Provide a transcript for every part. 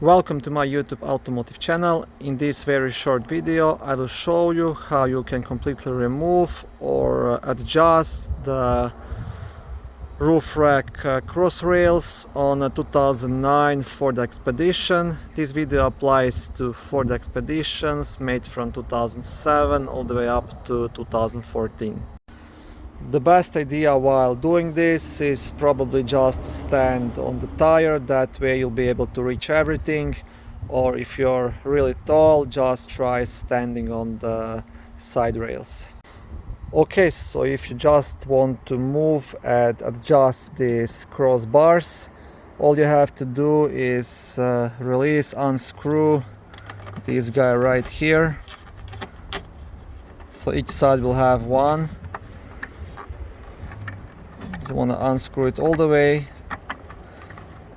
Welcome to my YouTube automotive channel. In this very short video I will show you how you can completely remove or adjust the roof rack cross rails on a 2009 Ford Expedition. This video applies to Ford Expeditions made from 2007 all the way up to 2014. The best idea while doing this is probably just to stand on the tire, that way you'll be able to reach everything, or if you're really tall, just try standing on the side rails. Okay, so if you just want to move and adjust these crossbars, all you have to do is unscrew this guy right here. So each side will have one. You want to unscrew it all the way,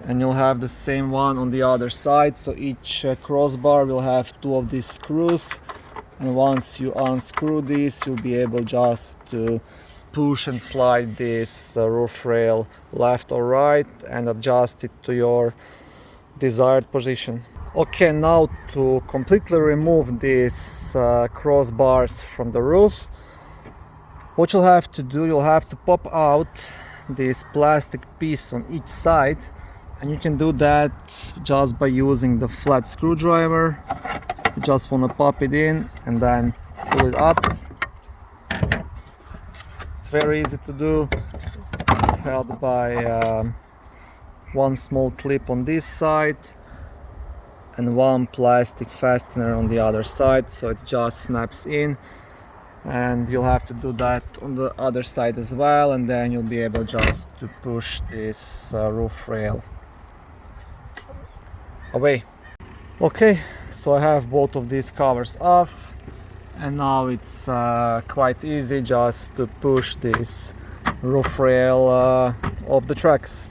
and you'll have the same one on the other side. So each crossbar will have two of these screws, and once you unscrew these, you'll be able just to push and slide this roof rail left or right and adjust it to your desired position. Okay, now to completely remove these crossbars from the roof, what you'll have to do, you'll have to pop out this plastic piece on each side, and you can do that just by using the flat screwdriver. You just want to pop it in and then pull it up. It's very easy to do. It's held by one small clip on this side and one plastic fastener on the other side, so it just snaps in. And you'll have to do that on the other side as well, and then you'll be able just to push this roof rail away. Okay, so I have both of these covers off, and now it's quite easy just to push this roof rail off the tracks.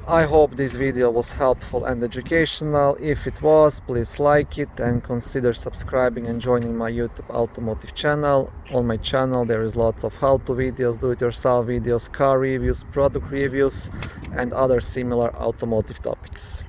I hope this video was helpful and educational. If it was, please like it and consider subscribing and joining my YouTube automotive channel. On my channel there is lots of how-to videos, do-it-yourself videos, car reviews, product reviews and other similar automotive topics.